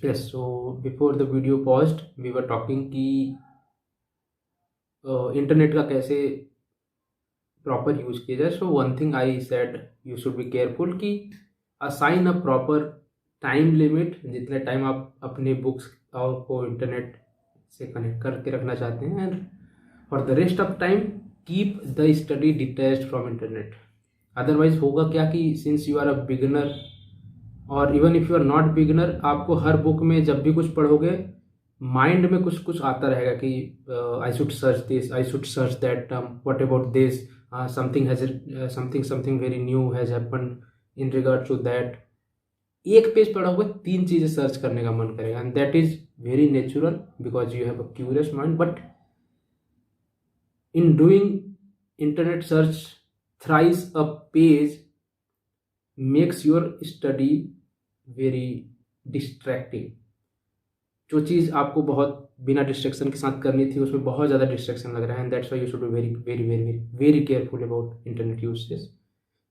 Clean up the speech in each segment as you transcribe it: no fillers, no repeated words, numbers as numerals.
Yes, so before the video paused, we were talking कि internet का कैसे proper use किया जाए. So one thing I said, you should be careful कि assign a proper time limit. जितने time आप अपने बुक्स को इंटरनेट से कनेक्ट करके रखना चाहते हैं, and for the rest of time keep the study detached from internet. Otherwise होगा क्या कि since you are a beginner, और even if you are not beginner, आपको हर बुक में जब भी कुछ पढ़ोगे माइंड में कुछ कुछ आता रहेगा कि I should search this, I should search that term, what about this, something has something something very new has happened in regard to that. एक पेज पढ़ोगे तीन चीजें सर्च करने का मन करेगा, and that is very natural because you have a curious mind. But in doing internet search thrice a page makes your study very distracting. जो चीज़ आपको बहुत बिना डिस्ट्रैक्शन के साथ करनी थी उसमें बहुत ज़्यादा डिस्ट्रैक्शन लग रहा है, and that's why you should be very very very very very careful about internet usage.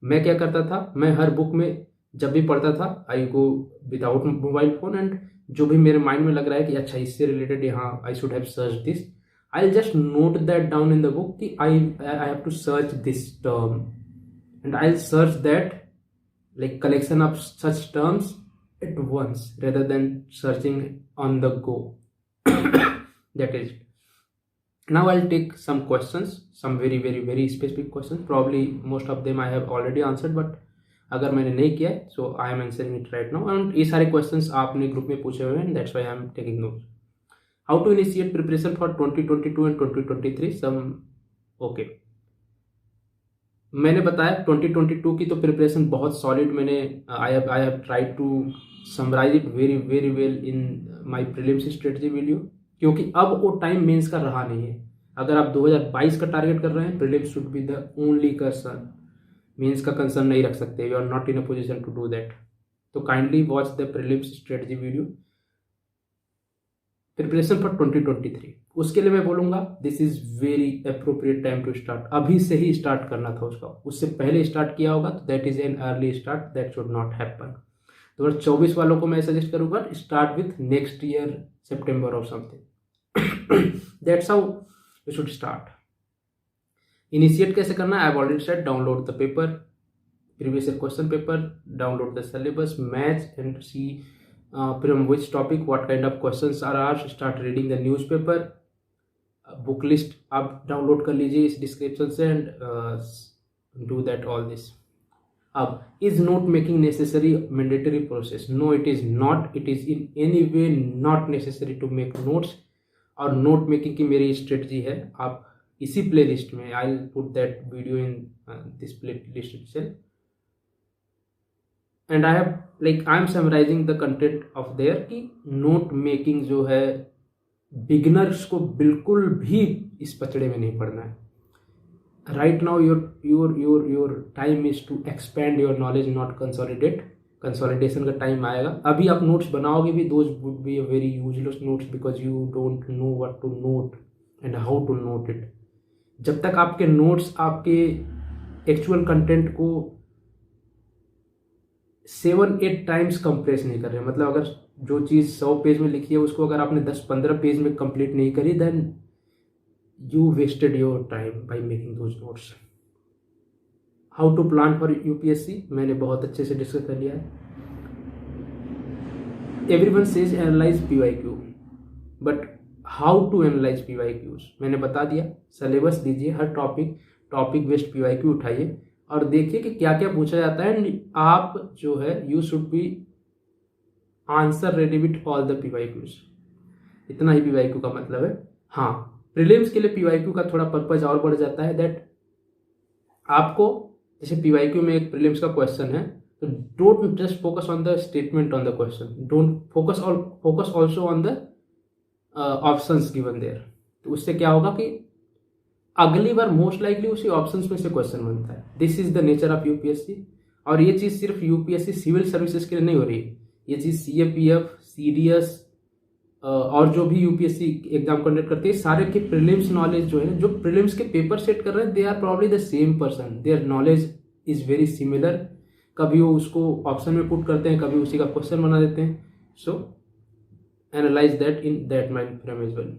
मैं क्या करता था, मैं हर बुक में जब भी पढ़ता था I go without mobile phone, and जो भी मेरे माइंड में लग रहा है कि अच्छा इससे रिलेटेड यहाँ I should have search this, I just note that down in the book कि I have to search this term, and I search that like collection of such terms at once rather than searching on the go. That is, now I'll take some questions, some very very very specific questions. Probably most of them I have already answered, but अगर मैंने नहीं किया है so I am answering it right now. and ये सारे questions आपने group में पूछे हुए हैं, that's why I am taking notes. How to initiate preparation for 2022 and 2023? Some okay. मैंने बताया 2022 की तो प्रिपरेशन बहुत सॉलिड. मैंने I have tried to summarise it very very well in my prelims strategy video, क्योंकि अब वो टाइम मेंस का रहा नहीं है. अगर आप 2022 का टारगेट कर रहे हैं, prelims should be the only concern. Mains का कंसर्न नहीं रख सकते, you are not in a position to do that. तो kindly watch the prelims strategy video preparation for 2023. उसके लिए मैं बोलूंगा this is very appropriate time to start. अभी से ही स्टार्ट करना था उसका, उससे पहले स्टार्ट किया होगा तो that is an early start, that should not happen. 2024 वालों को मैं सजेस्ट करूंगा स्टार्ट विथ नेक्स्ट ईयर सितंबर और something. That's how you should start. Initiate कैसे करना है, I have already said download the paper, previous year question paper, download the syllabus, match and see from which topic what kind of questions are asked. Start reading the newspaper, book list आप download कर लीजिए इस description से, and do that all this. अब is note making necessary mandatory process? No it is not. It is in any way not necessary to make notes. और note making की मेरी strategy है, आप इसी प्ले लिस्ट में, I will put that video in this playlist itself, and I am summarizing the content of there कि note making जो है बिगिनर्स को बिल्कुल भी इस पचड़े में नहीं पड़ना है. Right now your time is to expand your knowledge, not consolidate. Consolidation का टाइम आएगा. अभी आप नोट्स बनाओगे भी, those would be a very useless notes because you don't know what to note and how to note it. जब तक आपके notes आपके एक्चुअल कंटेंट को 7-8 टाइम्स कंप्रेस नहीं कर रहे, मतलब अगर जो चीज़ 100 पेज में लिखी है उसको अगर आपने 10-15 पेज में कंप्लीट नहीं करी, then you wasted your time by making those notes. How to plan for UPSC मैंने बहुत अच्छे से डिस्कस कर लिया है. Everyone says analyse PYQ, but how to analyse PYQs मैंने बता दिया. सिलेबस दीजिए, हर टॉपिक बेस्ड पीवाईक्यू उठाइए और देखिए कि क्या क्या पूछा जाता है, एंड आप जो है you should B answer ready with all the PYQs. इतना ही पीवाईक्यू का मतलब है. हाँ, प्रीलिम्स के लिए पीवाईक्यू का थोड़ा पर्पज और बढ़ जाता है, दैट आपको जैसे पीवाईक्यू में एक प्रीलिम्स का क्वेश्चन है, तो don't just focus on the statement on the question, don't focus also on the options given there. तो उससे क्या होगा कि अगली बार मोस्ट लाइकली उसी ऑप्शंस में से क्वेश्चन बनता है. This is the nature of UPSC. और ये चीज सिर्फ यूपीएससी सिविल सर्विसेज के लिए नहीं हो रही है, ये चीज सीएपीएफ, सीडीएस और जो भी यूपीएससी एग्जाम कंडक्ट करते हैं, सारे के प्रीलिम्स नॉलेज जो है, जो प्रीलिम्स के पेपर सेट कर रहे हैं, they are probably the same person, their knowledge is very similar. कभी वो उसको ऑप्शन में पुट करते हैं, कभी उसी का क्वेश्चन बना देते हैं. So analyse that in that mind frame as well.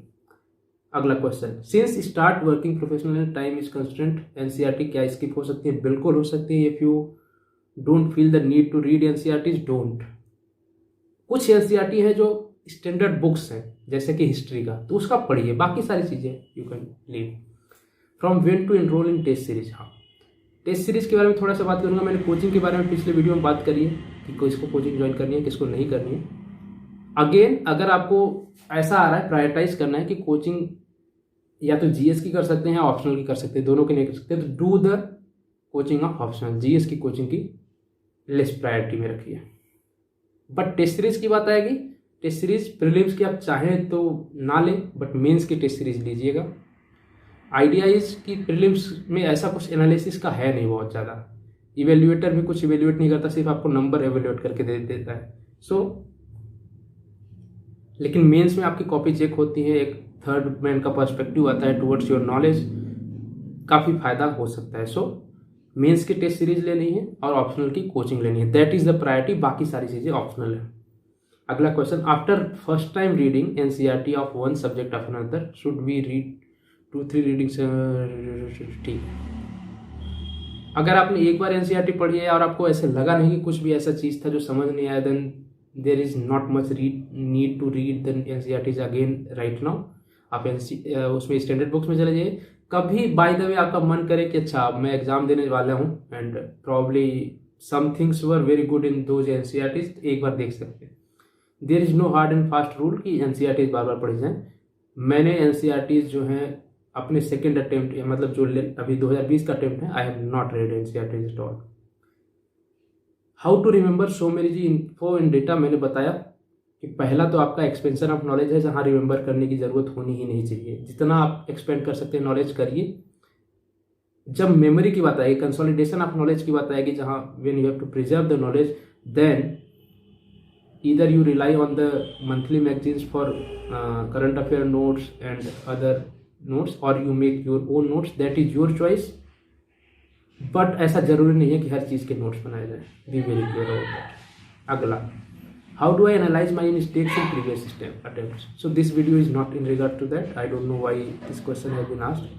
अगला question, since start working professional time is constant, NCERT क्या स्किप हो सकती है? बिल्कुल हो सकती है। If you don't feel the need to read NCERTs, don't. कुछ एनसीईआरटी है जो स्टैंडर्ड बुक्स हैं, जैसे कि हिस्ट्री का, तो उसका पढ़िए, बाकी सारी चीज़ें you can leave. From when to enroll in test series, हाँ टेस्ट सीरीज के बारे में थोड़ा सा बात करूंगा। मैंने कोचिंग के बारे में पिछले वीडियो में बात करी है कि किसको कोचिंग ज्वाइन करनी है, किसको नहीं करनी है। अगेन, अगर आपको ऐसा आ रहा है प्रायोरिटाइज करना है कि कोचिंग या तो जीएस की कर सकते हैं या ऑप्शनल की कर सकते हैं, दोनों की नहीं कर सकते, तो do the coaching of optional. GS की कोचिंग की लेस प्रायोरिटी में रखिए। बट टेस्ट सीरीज की बात आएगी, टेस्ट सीरीज प्रीलिम्स की आप चाहें तो ना लें, बट मेंस की टेस्ट सीरीज लीजिएगा। आइडिया इज कि प्रीलिम्स में ऐसा कुछ एनालिसिस का है नहीं बहुत ज़्यादा, इवेल्युएटर भी कुछ इवेल्युएट नहीं करता, सिर्फ आपको नंबर एवेल्युएट करके दे देता है। लेकिन मेंस में आपकी कॉपी चेक होती है, एक थर्ड मैन का पर्सपेक्टिव आता है टुवर्ड्स योर नॉलेज, काफ़ी फायदा हो सकता है। मेंस की टेस्ट सीरीज लेनी है और ऑप्शनल की कोचिंग लेनी है, दैट इज द प्रायोरिटी, बाकी सारी चीज़ें ऑप्शनल है। अगला question, after first time reading NCERT of one subject of another should we read 2-3 readings? ठीक। अगर आपने एक बार एनसीईआरटी पढ़ी है और आपको ऐसे लगा नहीं कि कुछ भी ऐसा चीज़ था जो समझ नहीं आया, then there is not much need to read the NCERTs again right now. आप उसमें स्टैंडर्ड बुक्स में चले जाइए। कभी बाय द वे आपका मन करे कि अच्छा मैं एग्जाम देने वाला हूँ and probably some things were very good in those NCERTs, एक बार देख सकते हैं। There is no hard and fast rule कि एनसीईआरटीज बार बार पढ़ी जाएं। मैंने एनसीईआरटीज जो हैं अपने सेकेंड अटेम्प्ट, मतलब जो अभी 2020 का अटेम्प्ट है, I have not read NCERTs at all. How to remember so many G info in data, मैंने बताया कि पहला तो आपका एक्सपेंशन ऑफ नॉलेज है, जहाँ रिमेंबर करने की जरूरत होनी ही नहीं चाहिए। जितना आप एक्सपेंड कर सकते हैं नॉलेज करिए। जब मेमोरी की बात आएगी, कंसोलिडेशन ऑफ नॉलेज की बात आएगी, जहाँ when you have to preserve the knowledge, then either you rely on the monthly magazines for current affair notes and other notes, और you make your own notes, that is your choice. But ऐसा जरूरी नहीं है कि हर चीज़ के notes बनाए जाए, be very clear about that. अगला, how do I analyze my mistakes in previous attempts? So this video is not in regard to that. I don't know why this question has been asked.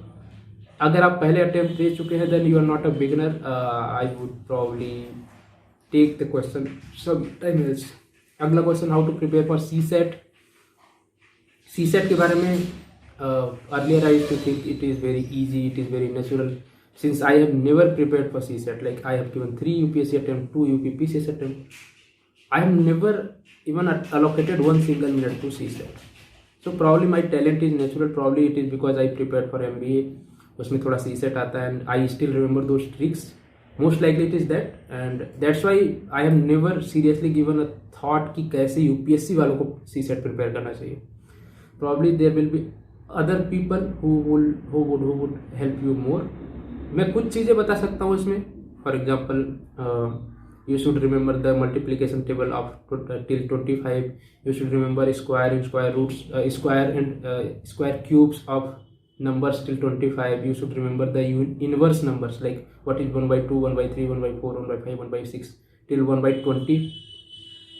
अगर आप पहले attempt दे चुके हैं then you are not a beginner. I would probably take the question sometime else. अगला question, how to prepare for CSAT? CSAT के बारे में earlier I used to think it is very easy, it is very natural. Since I have never prepared for CSAT, like I have given 3 UPSC attempt, 2 UPPCS attempt, I have never even allocated one single minute to CSAT. So probably my talent is natural. Probably it is because I prepared for MBA. उसमें थोड़ा CSAT आता है and I still remember those tricks. Most likely it is that, and that's why I have never seriously given a thought कि कैसे UPSC वालों को CSAT prepare करना चाहिए. Probably there will be other people who would help you more. मैं कुछ चीज़ें बता सकता हूँ इसमें. For example, you should remember the multiplication table of till 25. You should remember square and square roots, square and square cubes of numbers till 25. You should remember the inverse numbers, like what is 1/2, 1/3, 1/4, 1/5, 1/6 till 1/20.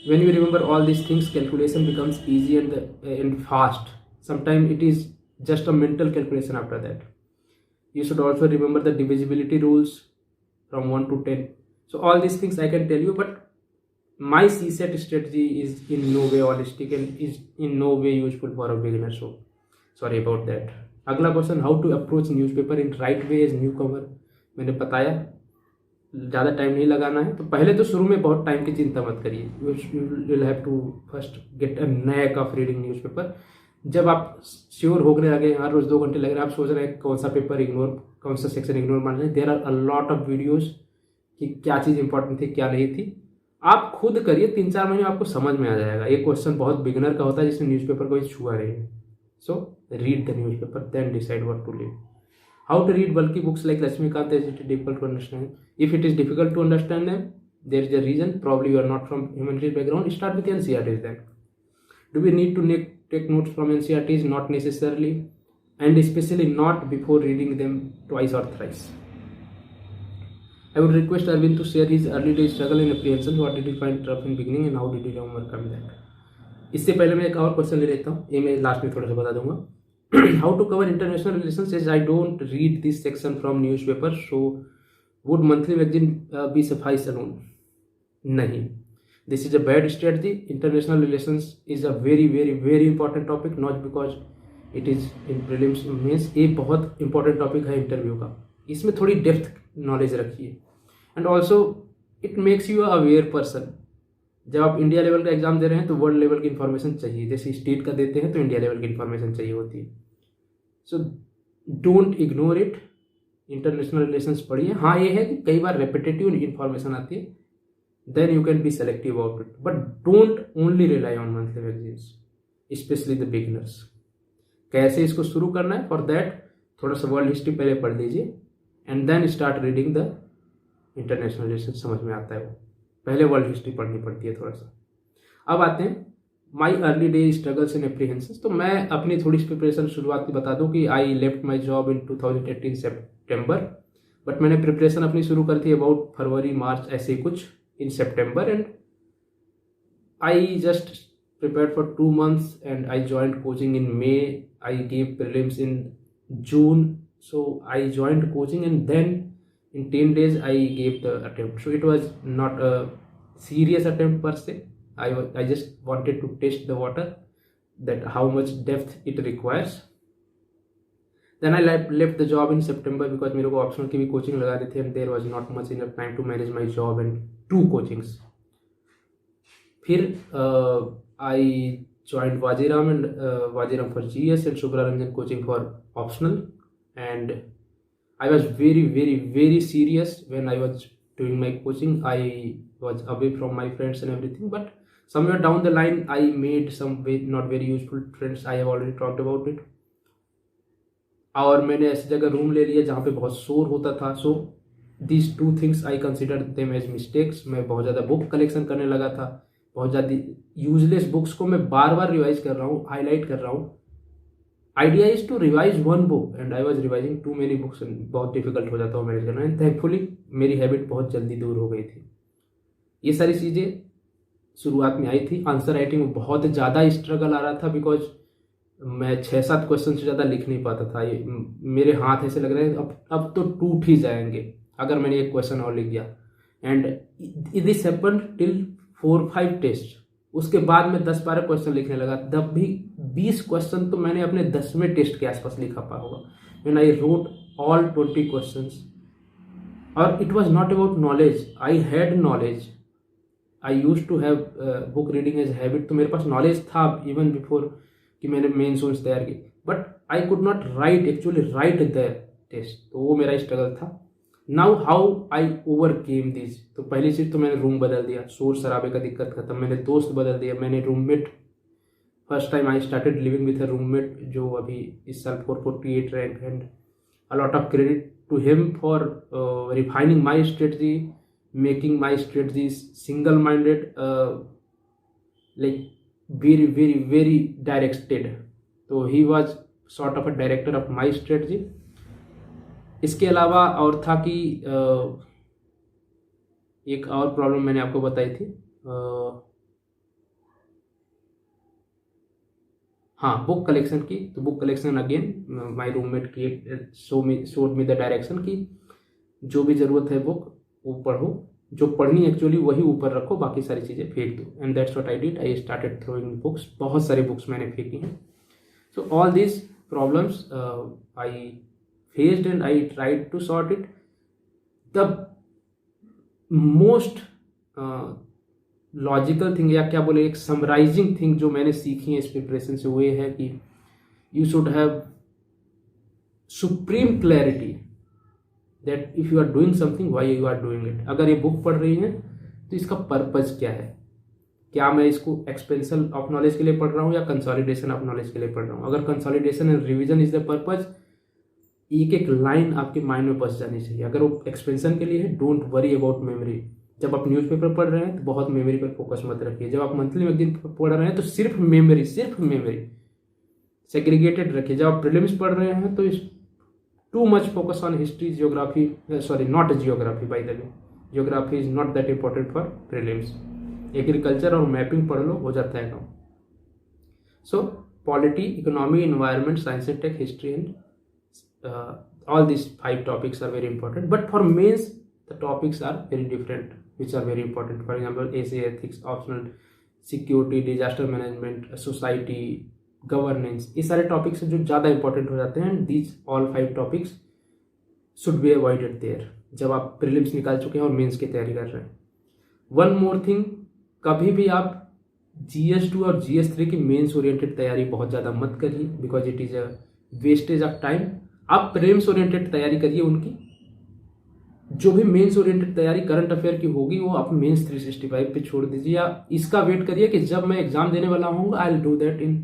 When you remember all these things, calculation becomes easy and fast. Sometimes it is just a mental calculation after that. You should also remember the divisibility rules from 1 to 10. So all these things I can tell you, but my CSAT strategy is in no way holistic and is in no way useful for a beginner. So sorry about that. अगला question, how to approach newspaper in right way as new cover? मैंने बताया ज़्यादा time नहीं लगाना है, तो पहले तो शुरू में बहुत टाइम की चिंता मत करिए. You will have to first get a knack of reading newspaper. जब आप श्योर होने लगे, हर रोज 2 घंटे लग रहे हैं, आप सोच रहे हैं कौन सा पेपर इग्नोर, कौन सा सेक्शन इग्नोर मान रहे हैं, there are a lot of videos कि क्या चीज़ इंपॉर्टेंट थी क्या नहीं थी. आप खुद करिए, 3-4 महीने आपको समझ में आ जाएगा. एक क्वेश्चन बहुत बिगिनर का होता है जिसने न्यूज़पेपर को छुआ नहीं है. So read the newspaper, then decide what to read. How to read बल्कि books like Laxmikanth? Is it difficult to understand? If it is difficult to understand them, there is a reason. Probably you are not from humanities background. Start with NCERTs then. Do we need to take notes from NCERTs? Not necessarily, and especially not before reading them twice or thrice. I would request Arvind to share his early days struggle and apprehension. What did he find tough in beginning and how did he overcome that? इससे पहले मैं एक और question ले लेता हूँ, ये मैं लास्ट में थोड़ा सा बता दूंगा। How to cover international relations is I don't read this section from news paper, so would monthly magazine be suffice alone? नहीं, this is a bad strategy. International relations is a very very very important topic, not because it is in prelims means. ये बहुत important topic है interview का, इसमें थोड़ी depth knowledge रखिए। And also it makes you aware person. जब आप India level का एग्जाम दे रहे हैं तो वर्ल्ड लेवल की इन्फॉर्मेशन चाहिए, जैसे स्टेट का देते हैं तो इंडिया लेवल की इन्फॉर्मेशन चाहिए होती है। So don't ignore it, international relations पढ़िए। हाँ, ये है कि कई बार रेपिटेटिव इन्फॉर्मेशन आती है, then you can be selective about it, but don't only rely on monthly magazines, specially the beginners. कैसे इसको शुरू करना है, फॉर दैट थोड़ा सा वर्ल्ड हिस्ट्री पहले पढ़ लीजिए and then start reading the international relation, समझ में आता है वो। पहले वर्ल्ड हिस्ट्री पढ़नी पड़ती है थोड़ा सा। अब आते हैं my early day struggles and apprehensions. तो मैं अपनी थोड़ी सी प्रिपरेशन शुरुआत में बता दूं कि I left my job in 2018 September, but मैंने प्रिपरेशन अपनी शुरू कर थी अबाउट फरवरी मार्च ऐसे ही कुछ in September, and I just prepared for 2 months and I joined coaching in May. I gave prelims in June, so I joined coaching and then in 10 days I gave the attempt. So it was not a serious attempt per se. I just wanted to test the water, that how much depth it requires. Then I left the job in September because मेरे को optional की भी coaching लगा दी थी and there was not much enough time to manage my job and 2 coachings. फिर I joined Vajiram and Vajiram for GS and Subhra coaching for optional, and I was very very very serious when I was doing my coaching. I was away from my friends and everything, but somewhere down the line I made some not very useful friends. I have already talked about it. और मैंने ऐसी जगह room ले लिया जहाँ पे बहुत शोर होता था. सो these 2 things I consider them as mistakes. मैं बहुत ज़्यादा बुक कलेक्शन करने लगा था, बहुत ज़्यादा यूजलेस बुक्स को मैं बार बार रिवाइज कर रहा हूँ, हाईलाइट कर रहा हूँ. Idea is to revise 1 book and I was revising too many books, बहुत डिफिकल्ट हो जाता हूँ मैनेज करना. एंड थैंकफुली मेरी हैबिट बहुत जल्दी दूर हो गई थी. ये सारी चीज़ें शुरुआत में आई थी. आंसर राइटिंग में बहुत ज़्यादा स्ट्रगल आ रहा था बिकॉज मैं 6-7 क्वेश्चन से ज़्यादा लिख नहीं पाता था. ये मेरे हाथ ऐसे लग रहे हैं अब तो टूट ही जाएंगे अगर मैंने एक क्वेश्चन और लिख दिया. And this happened till 4-5 test. उसके बाद मैं 10-12 क्वेश्चन लिखने लगा, तब भी 20 क्वेश्चन तो मैंने अपने 10वें टेस्ट के आसपास लिखा पा होगा. When I wrote all 20 questions. और it was not about knowledge, I had knowledge, I used to have book reading as habit. तो मेरे पास नॉलेज था इवन बिफोर कि मैंने मेंस वोन्स तैयार की, but I could not write actually the test. तो वो मेरा स्ट्रगल था. Now how I overcame this. तो पहली चीज़ तो मैंने रूम बदल दिया, शोर शराबे का दिक्कत खत्म. मैंने दोस्त बदल दिया, मैंने roommate, first time I started living with a roommate जो अभी इस साल 448 rank. And a lot of credit to him for refining my strategy, making my strategy single minded, like very very very directed. तो he was sort of a director of my strategy. इसके अलावा और था कि एक और problem मैंने आपको बताई थी. हाँ, बुक कलेक्शन की. तो book collection again my roommate showed me the direction कि जो भी ज़रूरत है बुक वो पढ़ो, जो पढ़नी एक्चुअली वही ऊपर रखो, बाकी सारी चीज़ें फेंक दो. And that's what I did. I started throwing books. बहुत सारी बुक्स मैंने फेंकी हैं. So all these problems I faced and I tried to sort it. The most logical thing या क्या बोले, एक समराइजिंग थिंग जो मैंने सीखी है इस प्रिपरेशन से, वो ये है कि you should have supreme clarity that if you are doing something, why you are doing it. अगर ये बुक पढ़ रही हैं तो इसका पर्पज क्या है. क्या मैं इसको एक्सपेंशन ऑफ नॉलेज के लिए पढ़ रहा हूँ या कंसोलिडेशन ऑफ नॉलेज के लिए पढ़ रहा हूँ. अगर consolidation and revision is the purpose, एक एक लाइन आपके माइंड में बस जानी चाहिए. अगर वो एक्सपेंशन के लिए है, डोंट वरी अबाउट मेमोरी. जब आप न्यूज़पेपर पढ़ रहे हैं तो बहुत मेमोरी पर फोकस मत रखिए. जब आप मंथली मैगजीन पढ़ रहे हैं तो सिर्फ मेमोरी सेग्रीगेटेड रखिए. जब आप प्रीलिम्स पढ़ रहे हैं तो too much focus on history, geography, not geography by the way. Geography is not that important for prelims. Agriculture और मैपिंग पढ़ लो, हो जाता है काम. So polity, economy, environment, science and tech, history, and all these 5 topics are very important. But for mains, the topics are very different, which are very important. For example, essay, ethics, optional, security, disaster management, society, governance, ये सारे topics जो ज़्यादा important हो जाते हैं. These all 5 topics should be avoided there जब आप prelims निकाल चुके हैं और मेंस की तैयारी कर रहे हैं. वन मोर थिंग, कभी भी आप GS2 और GS3 की मेंस ओरिएंटेड तैयारी बहुत ज़्यादा मत करिए, because it is a wastage of time. आप प्रीलिम्स ओरिएंटेड तैयारी करिए. उनकी जो भी मेंस ओरिएंटेड तैयारी करंट अफेयर की होगी वो आप मेंस 365 पे छोड़ दीजिए, या इसका वेट करिए कि जब मैं एग्जाम देने वाला हूँ I will do that in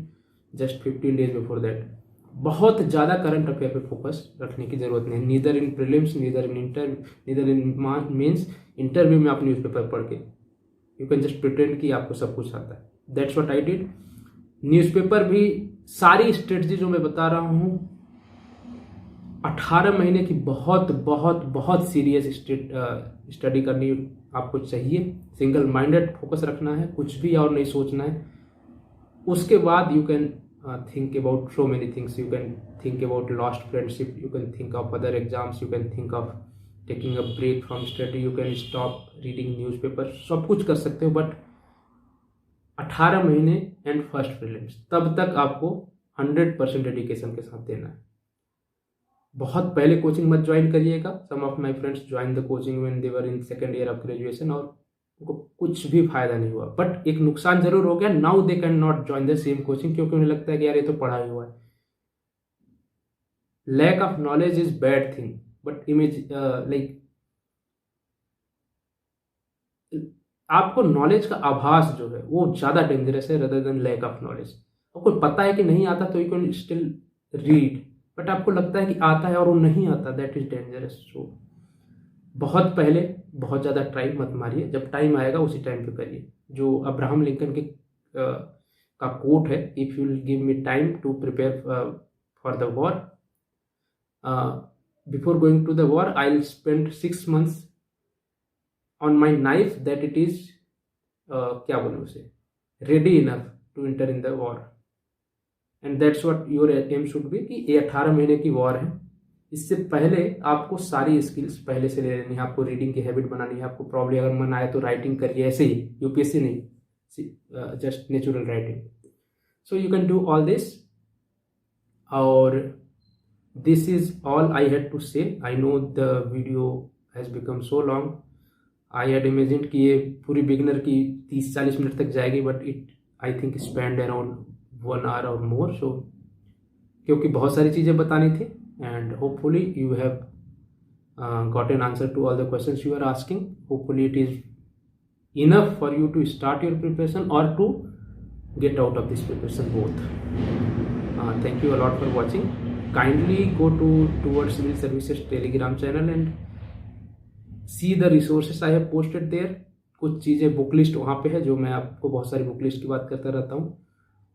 just 15 days before that. बहुत ज़्यादा करंट अफेयर पे फोकस रखने की जरूरत नहीं. Neither in prelims, neither in neither in mains. Interview में आप न्यूज़पेपर पढ़ के यू कैन जस्ट प्रिटेंड कि आपको सब कुछ आता है. That's what I did. Newspaper भी सारी स्ट्रेटजी जो मैं बता रहा हूँ 18 महीने की बहुत बहुत बहुत सीरियस स्टडी करनी आपको चाहिए. सिंगल माइंडेड फोकस रखना है, कुछ भी और नहीं सोचना है. उसके बाद you can think about so many things. You can think about lost friendship, you can think of other exams, you can think of taking a break from study, you can stop reading newspaper. सब कुछ कर सकते हो, but 18 महीने and first prelims तब तक आपको 100% dedication के साथ देना है. बहुत पहले कोचिंग मत ज्वाइन करिएगा. Some of my friends join the coaching when they were in second year of graduation और उनको कुछ भी फायदा नहीं हुआ. बट एक नुकसान जरूर हो गया. Now they can not join the same coaching, क्योंकि उन्हें लगता है कि यार ये तो पढ़ा ही हुआ है. Lack of knowledge is bad thing, but image like आपको नॉलेज का आभास जो है वो ज्यादा डेंजरस है rather than lack of knowledge. आपको पता है कि नहीं आता तो you can still read, but आपको लगता है कि आता है और वो नहीं आता, दैट इज डेंजरस. सो बहुत पहले बहुत ज़्यादा ट्राई मत मारिए. जब टाइम आएगा उसी टाइम पे करिए. जो अब्राहम लिंकन के का कोट है, if you will give me time to prepare for the war, before going to the war I will spend 6 months on my knife that it is क्या बोले उसे, ready enough to enter in the war. And that's what your aim should be कि ये 18 महीने की war है. इससे पहले आपको सारी स्किल्स पहले से ले लेनी है. आपको रीडिंग की हैबिट बनानी है. आपको प्रॉब्लम अगर मन आए तो राइटिंग करिए, ऐसे ही यूपीएससी नहीं, just natural writing. So you can do all this. और this is all I had to say. I know the video has become so long. I had imagined कि ये पूरी बिगिनर की 30-40 मिनट तक जाएगी, but it I think spend around 1 hour और मोर. सो क्योंकि बहुत सारी चीज़ें बतानी थी. And hopefully you have got an answer to all the questions you are asking. Hopefully it is enough for you to start your preparation or to get out of this preparation both. Thank you a lot for watching. Kindly go to Towards Civil Services Telegram channel and see the resources I have posted there. कुछ चीज़ें book list वहाँ पे है, जो मैं आपको बहुत सारी बुक लिस्ट की बात करता रहता हूँ.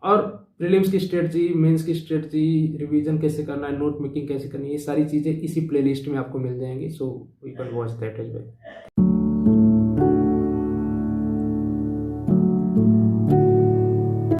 और प्रीलिम्स की स्ट्रेटजी, मेंस की स्ट्रेटजी, रिवीजन कैसे करना है, नोट मेकिंग कैसे करनी है, ये सारी चीज़ें इसी प्लेलिस्ट में आपको मिल जाएंगी. So you can watch that as well.